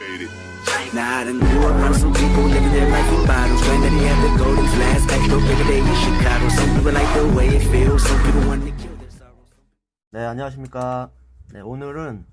Now I done grew up around some people living their life in bottles. Granddaddy had the golden flask, back door every day in Chicago. Some people like the way it feels, some people want to kill their sorrows. 네, 안녕하십니까. 네, 오늘은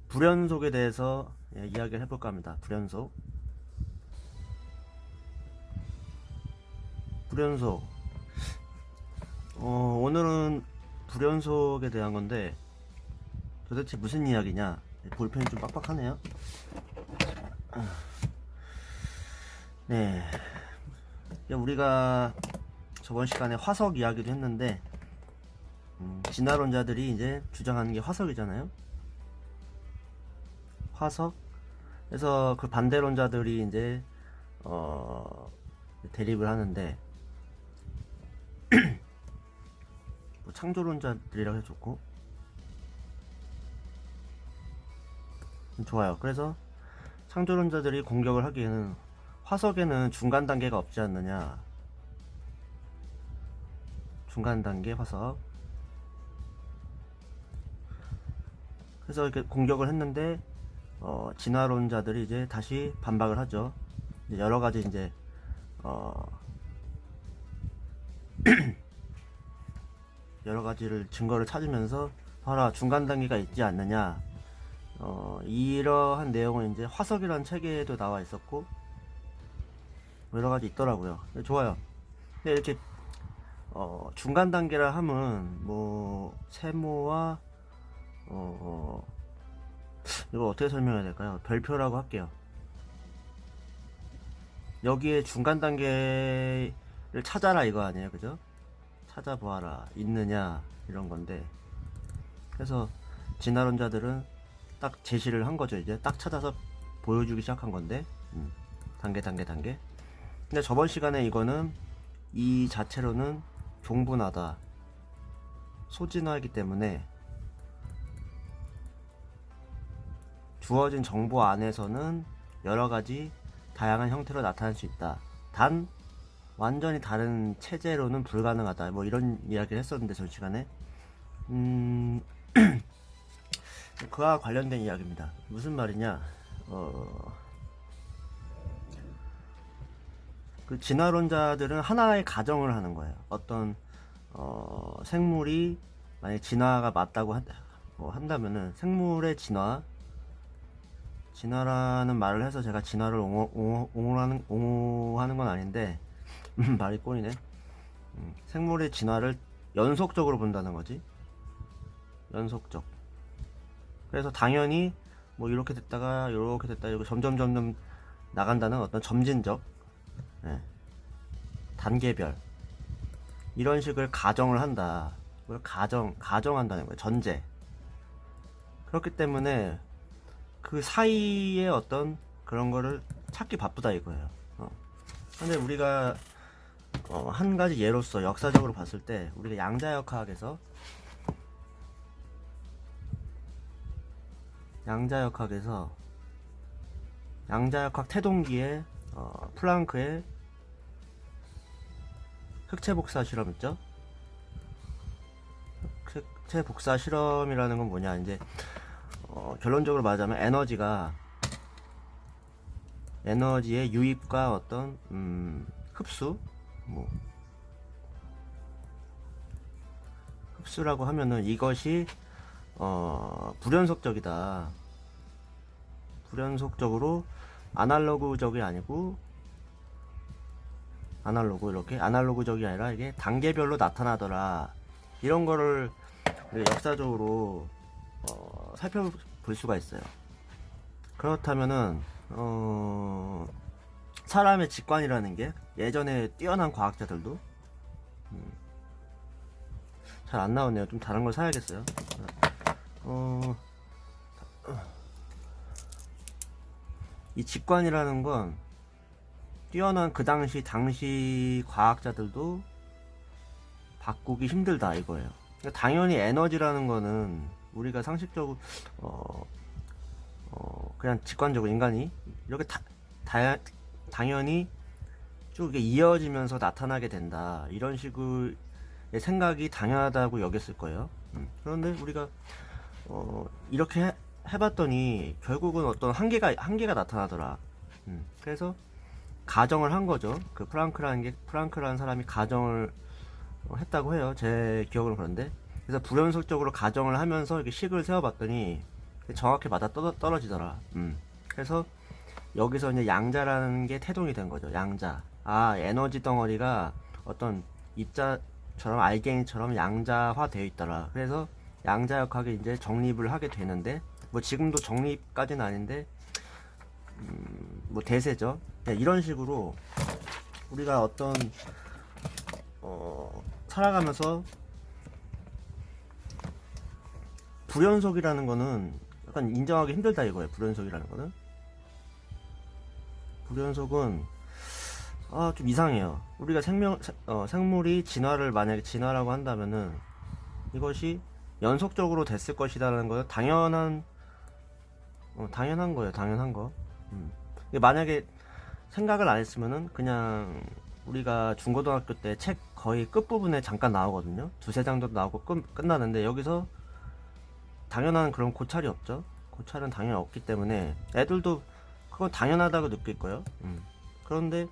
불연속에 대해서 이야기를 해볼까 합니다. 불연속. 오늘은 불연속에 대한 건데 도대체 무슨 이야기냐. 볼펜이 좀 빡빡하네요. 네, 우리가 저번 시간에 화석 이야기도 했는데 진화론자들이 이제 주장하는 게 화석이잖아요. 화석. 그래서 그 반대론자들이 이제 대립을 하는데 뭐 창조론자들이라고 해도 좋고 좋아요. 그래서 창조론자들이 공격을 하기에는 화석에는 중간 단계가 없지 않느냐. 중간 단계 화석. 그래서 이렇게 공격을 했는데 진화론자들이 이제 다시 반박을 하죠. 이제 여러 가지 이제 여러 가지를 증거를 찾으면서 봐라, 중간 단계가 있지 않느냐. 이러한 내용은 이제 화석이라는 책에도 나와 있었고 여러 가지 있더라고요. 좋아요. 근데 이렇게 중간 단계라 함은 뭐 세모와 이거 어떻게 설명해야 될까요? 별표라고 할게요. 여기에 중간 단계를 찾아라 이거 아니에요, 그죠? 찾아보아라, 있느냐, 이런 건데. 그래서 진화론자들은 딱 제시를 한 거죠. 이제 딱 찾아서 보여주기 시작한 건데, 단계. 근데 저번 시간에 이거는 이 자체로는 종분하다, 소진화이기 때문에 주어진 정보 안에서는 여러 가지 다양한 형태로 나타날 수 있다. 단 완전히 다른 체제로는 불가능하다. 뭐 이런 이야기를 했었는데 전 시간에 그와 관련된 이야기입니다. 무슨 말이냐? 그 진화론자들은 하나의 가정을 하는 거예요. 어떤 생물이 만약 진화가 맞다고 한다면은 생물의 진화라는 말을 해서 제가 진화를 옹호하는 건 아닌데 말이 꼬이네. 생물의 진화를 연속적으로 본다는 거지. 연속적. 그래서 당연히 뭐 이렇게 됐다가 이렇게 됐다 이렇게 점점 나간다는 어떤 점진적, 단계별 이런 식을 가정을 한다. 그걸 가정한다는 거예요. 전제. 그렇기 때문에 그 사이에 어떤 그런 거를 찾기 바쁘다 이거예요. 근데 우리가 한 가지 예로서 역사적으로 봤을 때 우리가 양자역학에서 양자역학 태동기에 플랑크의 흑체 복사 실험 있죠? 흑체 복사 실험이라는 건 뭐냐, 이제 결론적으로 말하자면 에너지의 유입과 어떤 흡수, 흡수라고 하면은 이것이 불연속적이다. 불연속적으로 아날로그적이 아니고 아날로그적이 아니라 이게 단계별로 나타나더라. 이런 거를 역사적으로 살펴볼 수가 있어요. 그렇다면은 사람의 직관이라는 게 예전에 뛰어난 과학자들도 잘 안 나오네요. 좀 다른 걸 사야겠어요. 이 직관이라는 건 뛰어난 그 당시 과학자들도 바꾸기 힘들다 이거예요. 그러니까 당연히 에너지라는 거는 우리가 상식적으로 그냥 직관적으로 인간이 이렇게 당연히 쭉 이어지면서 나타나게 된다, 이런 식의 생각이 당연하다고 여겼을 거예요. 그런데 우리가 이렇게 해봤더니 결국은 어떤 한계가 나타나더라. 그래서 가정을 한 거죠. 그 프랑크라는 사람이 가정을 했다고 해요. 제 기억으로. 그런데 그래서 불연속적으로 가정을 하면서 이렇게 식을 세워봤더니 정확히 맞아 떨어지더라. 그래서 여기서 이제 양자라는 게 태동이 된 거죠. 양자. 아, 에너지 덩어리가 어떤 입자처럼 알갱이처럼 양자화 되어 있더라. 그래서 양자역학이 이제 정립을 하게 되는데, 뭐 지금도 정립까지는 아닌데, 뭐 대세죠. 이런 식으로 우리가 어떤 살아가면서 불연속이라는 거는 약간 인정하기 힘들다 이거예요. 불연속이라는 거는. 불연속은 좀 이상해요. 우리가 생물이 만약에 진화라고 한다면은 이것이 연속적으로 됐을 것이라는 거는 당연한 거예요. 당연한 거. 만약에 생각을 안 했으면은 그냥 우리가 중고등학교 때 책 거의 끝부분에 잠깐 나오거든요. 두세 장 정도 나오고 끝나는데, 여기서 당연한 그런 고찰이 없죠. 고찰은 당연히 없기 때문에 애들도 그건 당연하다고 느낄 거예요. 그런데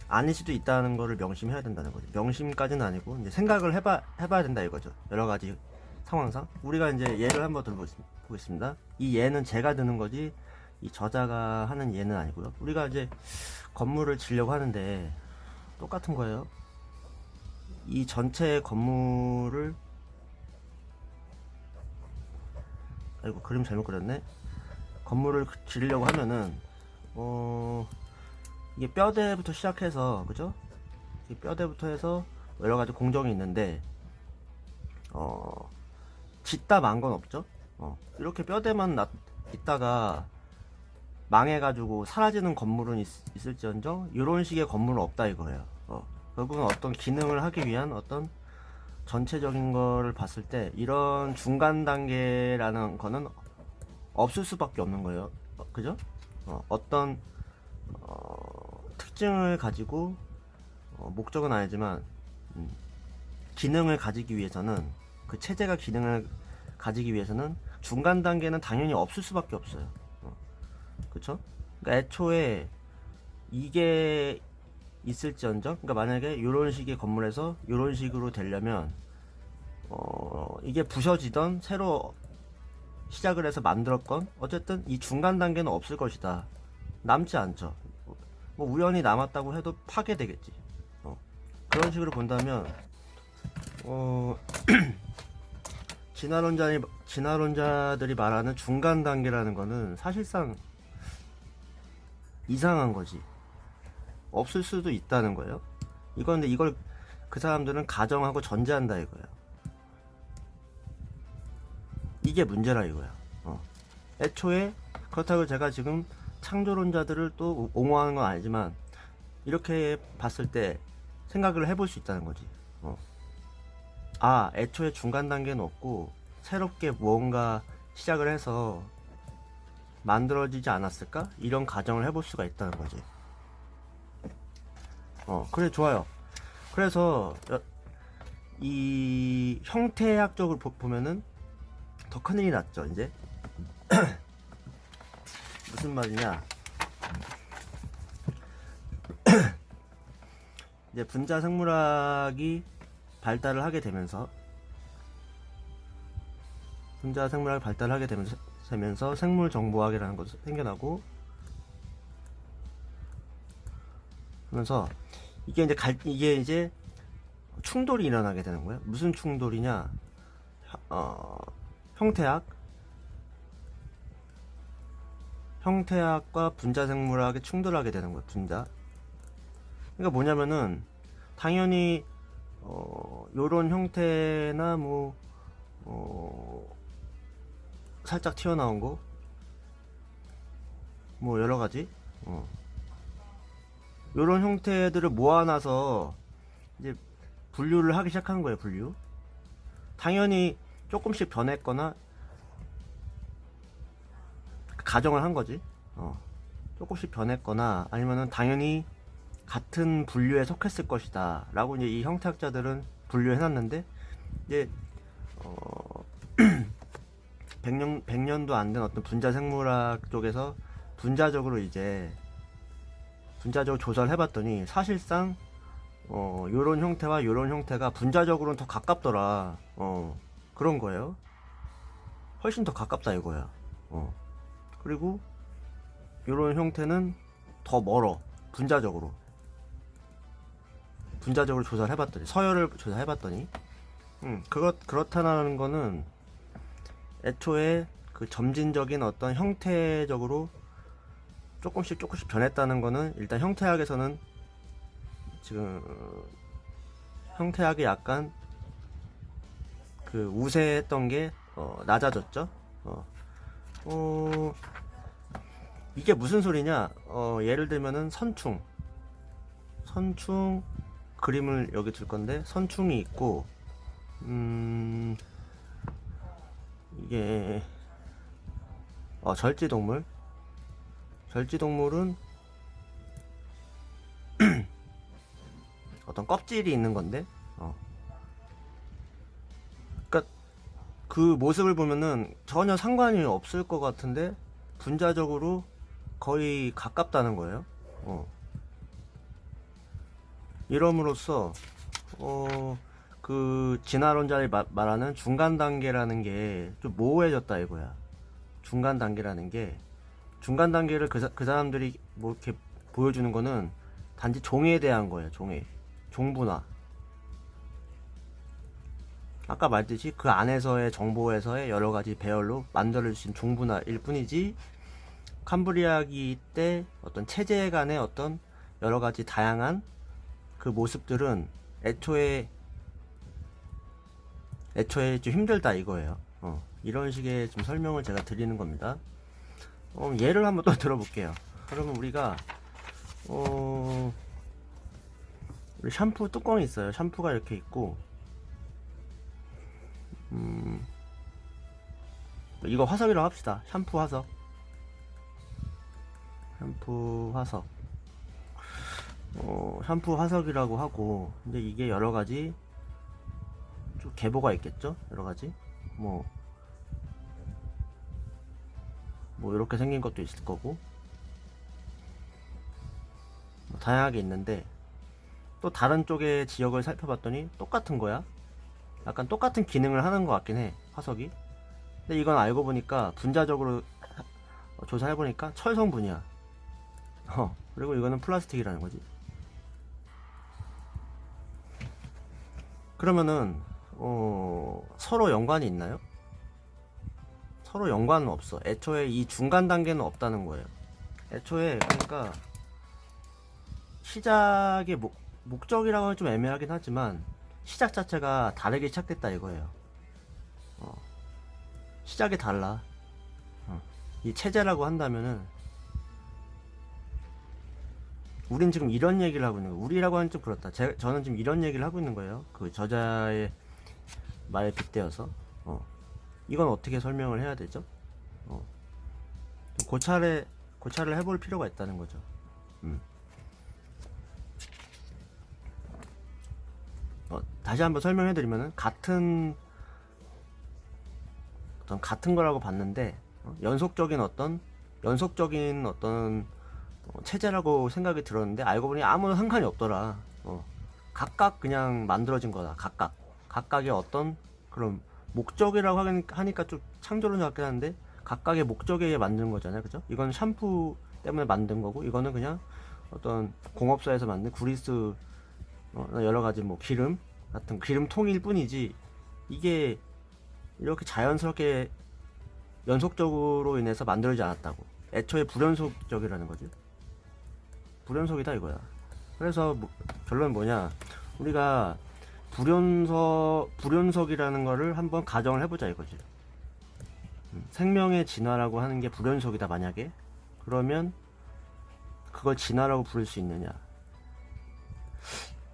아닐 수도 있다는 거를 명심해야 된다는 거죠. 명심까지는 아니고 이제 생각을 해봐야 된다 이거죠. 여러 가지 상황상. 우리가 이제 예를 한번 들어보겠습니다. 이 예는 제가 드는 거지 이 저자가 하는 예는 아니고요. 우리가 이제 건물을 지려고 하는데 똑같은 거예요. 이 전체 건물을, 아이고 그림 잘못 그렸네. 건물을 지으려고 하면은 이게 뼈대부터 시작해서, 그죠? 이 뼈대부터 해서 여러 가지 공정이 있는데 짓다 만 건 없죠. 이렇게 뼈대만 있다가 망해가지고 사라지는 건물은 있을지언정 이런 식의 건물은 없다 이거예요. 결국은 어떤 기능을 하기 위한 어떤 전체적인 거를 봤을 때 이런 중간 단계라는 거는 없을 수밖에 없는 거예요. 그죠? 어떤 특징을 가지고 목적은 아니지만 기능을 가지기 위해서는, 그 체제가 기능을 가지기 위해서는 중간 단계는 당연히 없을 수밖에 없어요. 그쵸? 그러니까 애초에 이게 있을지언정, 그러니까 만약에 이런 식의 건물에서 이런 식으로 되려면 이게 부셔지던 새로 시작을 해서 만들었건 어쨌든 이 중간 단계는 없을 것이다. 남지 않죠. 뭐 우연히 남았다고 해도 파괴되겠지. 그런 식으로 본다면 진화론자들이 말하는 중간 단계라는 거는 사실상 이상한 거지. 없을 수도 있다는 거예요. 근데 이걸 그 사람들은 가정하고 전제한다 이거예요. 이게 문제라 이거야. 애초에 그렇다고 제가 지금 창조론자들을 또 옹호하는 건 아니지만 이렇게 봤을 때 생각을 해볼 수 있다는 거지. 애초에 중간 단계는 없고 새롭게 무언가 시작을 해서 만들어지지 않았을까? 이런 가정을 해볼 수가 있다는 거지. 그래, 좋아요. 그래서 이 형태학적으로 보면은 더 큰일이 났죠. 이제 무슨 말이냐, 이제 분자 생물학이 발달을 하게 되면서 생물 정보학이라는 것이 생겨나고, 그러면서 이게 이제 충돌이 일어나게 되는 거예요. 무슨 충돌이냐? 형태학과 분자 생물학이 충돌하게 되는 거예요. 그러니까 뭐냐면은 당연히 요런 형태나 살짝 튀어나온 거, 뭐 여러 가지 요런 형태들을 모아놔서 이제 분류를 하기 시작한 거예요. 분류. 당연히 조금씩 변했거나 가정을 한 거지. 조금씩 변했거나 아니면은 당연히 같은 분류에 속했을 것이다 라고 이제 이 형태학자들은 분류해 놨는데, 이제 100년도 안 된 어떤 분자 생물학 쪽에서 분자적으로 조사를 해봤더니 사실상 요런 형태와 요런 형태가 분자적으로는 더 가깝더라. 그런 거예요. 훨씬 더 가깝다 이거야. 그리고 요런 형태는 더 멀어. 분자적으로 조사를 해봤더니, 서열을 조사해봤더니, 그렇다는 거는 애초에 그 점진적인 어떤 형태적으로 조금씩 변했다는 거는, 일단 형태학에서는 지금 형태학이 약간 그 우세했던 게 낮아졌죠. 이게 무슨 소리냐? 예를 들면은 선충 그림을 여기 둘 건데, 선충이 있고, 이게 절지동물은 어떤 껍질이 있는 건데, 그러니까 그 모습을 보면은 전혀 상관이 없을 것 같은데 분자적으로 거의 가깝다는 거예요. 이럼으로써 그 진화론자들이 말하는 중간 단계라는 게 좀 모호해졌다 이거야. 중간 단계를 그 사람들이 뭐 이렇게 보여주는 거는 단지 종에 대한 거예요. 종분화. 아까 말했듯이 그 안에서의 정보에서의 여러 가지 배열로 만들어주신 종분화일 뿐이지, 캄브리아기 때 어떤 체제 간의 어떤 여러 가지 다양한 그 모습들은 애초에 좀 힘들다 이거예요. 이런 식의 좀 설명을 제가 드리는 겁니다. 예를 한번 또 들어볼게요. 그러면 우리가 우리 샴푸 뚜껑이 있어요. 샴푸가 이렇게 있고, 이거 화석이라고 합시다. 샴푸 화석이라고 하고, 근데 이게 여러 가지 좀 계보가 있겠죠? 여러 가지 뭐 이렇게 생긴 것도 있을 거고, 뭐 다양하게 있는데, 또 다른 쪽의 지역을 살펴봤더니 똑같은 거야. 약간 똑같은 기능을 하는 것 같긴 해, 화석이. 근데 이건 알고 보니까 분자적으로 조사해보니까 철성분이야. 그리고 이거는 플라스틱이라는 거지. 그러면은 서로 연관이 있나요? 서로 연관은 없어. 애초에 이 중간 단계는 없다는 거예요. 애초에 그러니까 시작의 목적이라고 하면 좀 애매하긴 하지만, 시작 자체가 다르게 시작됐다 이거예요. 시작이 달라. 이 체제라고 한다면은, 우린 지금 이런 얘기를 하고 있는 거예요. 우리라고 하면 좀 그렇다. 저는 지금 이런 얘기를 하고 있는 거예요. 그 저자의 말에 빗대어서. 이건 어떻게 설명을 해야 되죠? 고찰을 해볼 필요가 있다는 거죠. 다시 한번 설명해드리면은, 같은 거라고 봤는데, 연속적인 어떤 체제라고 생각이 들었는데, 알고 보니 아무 상관이 없더라. 각각 그냥 만들어진 거다. 각각의 어떤 그런 목적이라고 하니까 좀 창조론 같긴 한데, 각각의 목적에 의해 만든 거잖아요. 그죠? 이건 샴푸 때문에 만든 거고, 이거는 그냥 어떤 공업사에서 만든 구리스, 여러 가지 뭐 기름 같은 기름통일 뿐이지, 이게 이렇게 자연스럽게 연속적으로 인해서 만들어지지 않았다고. 애초에 불연속적이라는 거지. 불연속이다 이거야. 그래서 결론은 뭐냐, 우리가 불연속이라는 거를 한번 가정을 해보자 이거지. 생명의 진화라고 하는 게 불연속이다 만약에, 그러면 그걸 진화라고 부를 수 있느냐,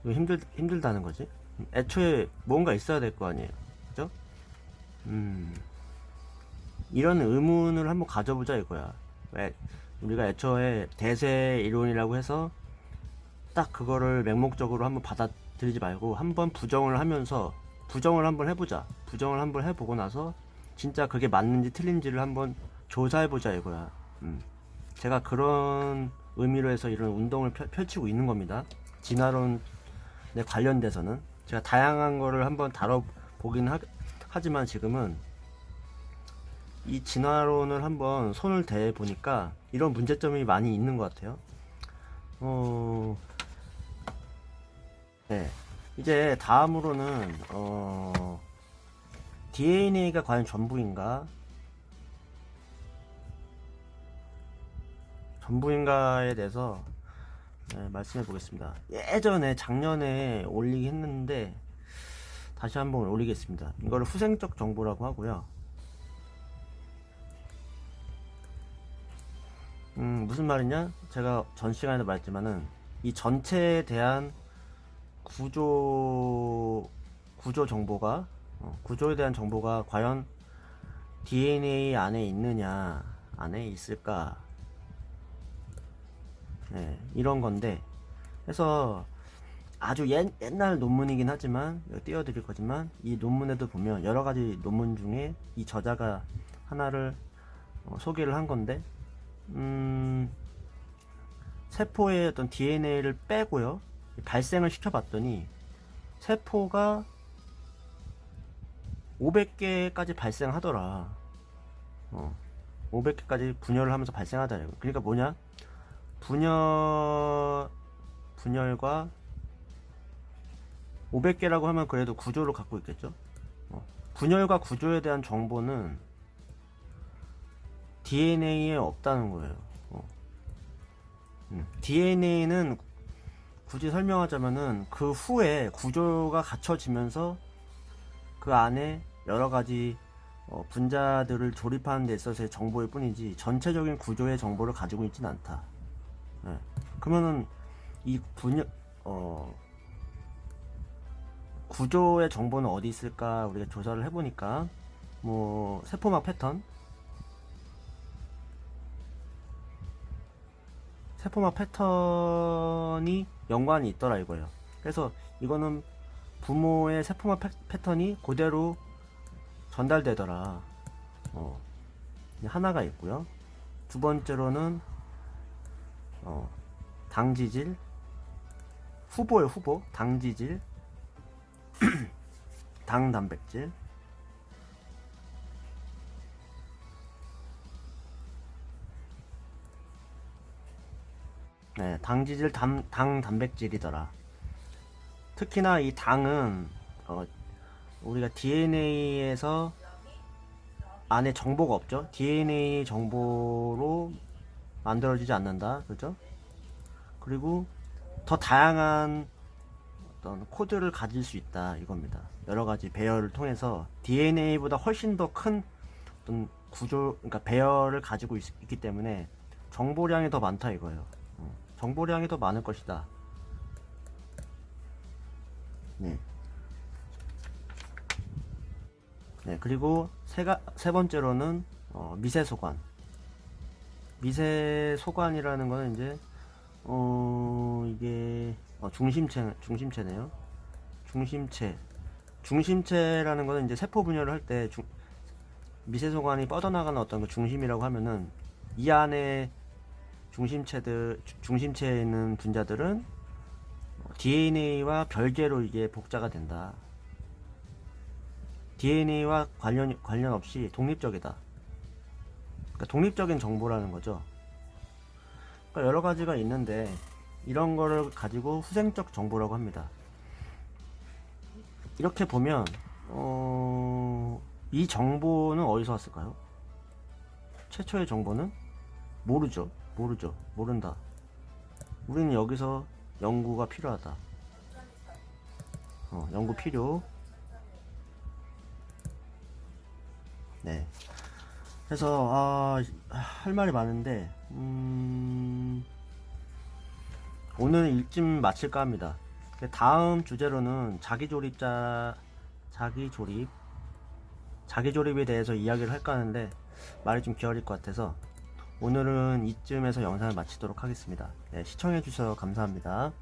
이거 힘들다는 거지. 애초에 뭔가 있어야 될 거 아니에요, 그죠? 이런 의문을 한번 가져보자 이거야. 왜 우리가 애초에 대세 이론이라고 해서 딱 그거를 맹목적으로 한번 받아들이지 말고, 한번 부정을 한번 해보자. 부정을 한번 해보고 나서 진짜 그게 맞는지 틀린지를 한번 조사해보자 이거야. 제가 그런 의미로 해서 이런 운동을 펼치고 있는 겁니다. 진화론에 관련돼서는 제가 다양한 거를 한번 다뤄보긴 하지만 지금은 이 진화론을 한번 손을 대보니까 이런 문제점이 많이 있는 것 같아요. 네. 이제 다음으로는 DNA가 과연 전부인가? 전부인가에 대해서 말씀해 보겠습니다. 예전에 작년에 올리긴 했는데 다시 한번 올리겠습니다. 이거를 후생적 정보라고 하고요. 무슨 말이냐? 제가 전 시간에도 말했지만은 이 전체에 대한 구조 정보가 구조에 대한 정보가 과연 DNA 안에 있느냐, 안에 있을까? 네, 이런 건데, 그래서 아주 옛날 논문이긴 하지만 띄워드릴 거지만 이 논문에도 보면 여러 가지 논문 중에 이 저자가 하나를 소개를 한 건데, 세포의 어떤 DNA를 빼고요, 발생을 시켜봤더니 세포가 500개까지 발생하더라. 500개까지 분열을 하면서 발생하더라. 그러니까 뭐냐? 분열과 500개라고 하면 그래도 구조를 갖고 있겠죠. 분열과 구조에 대한 정보는 DNA에 없다는 거예요. DNA는 굳이 설명하자면은 그 후에 구조가 갖춰지면서 그 안에 여러가지 분자들을 조립하는 데 있어서의 정보일 뿐이지 전체적인 구조의 정보를 가지고 있진 않다. 네. 그러면은 이 구조의 정보는 어디 있을까 우리가 조사를 해보니까 뭐 세포막 패턴이 연관이 있더라 이거예요. 그래서 이거는 부모의 세포막 패턴이 그대로 전달되더라. 하나가 있고요. 두 번째로는 당지질 후보예요. 후보 당지질 당단백질. 네, 당지질 당단백질이더라. 특히나 이 당은 우리가 DNA에서 안에 정보가 없죠. DNA 정보로 만들어지지 않는다. 그죠? 그리고 더 다양한 어떤 코드를 가질 수 있다. 이겁니다. 여러가지 배열을 통해서 DNA보다 훨씬 더 큰 어떤 구조, 그러니까 배열을 가지고 있기 때문에 정보량이 더 많다 이거예요. 정보량이 더 많을 것이다. 네. 네, 그리고 세 번째로는 미세소관. 미세소관이라는 거는 이제 이게 중심체네요. 중심체라는 거는 이제 세포 분열을 할 때 미세소관이 뻗어나가는 어떤 그 중심이라고 하면은 이 안에 중심체에 있는 분자들은 DNA와 별개로 이게 복자가 된다. DNA와 관련 없이 독립적이다. 그러니까 독립적인 정보라는 거죠. 그러니까 여러 가지가 있는데 이런 거를 가지고 후생적 정보라고 합니다. 이렇게 보면 이 정보는 어디서 왔을까요? 최초의 정보는 모른다. 우리는 여기서 연구가 필요하다. 연구 필요. 네. 그래서 할 말이 많은데 오늘 일쯤 마칠까 합니다. 다음 주제로는 자기조립에 대해서 이야기를 할까 하는데 말이 좀 기어릴 것 같아서 오늘은 이쯤에서 영상을 마치도록 하겠습니다. 네, 시청해주셔서 감사합니다.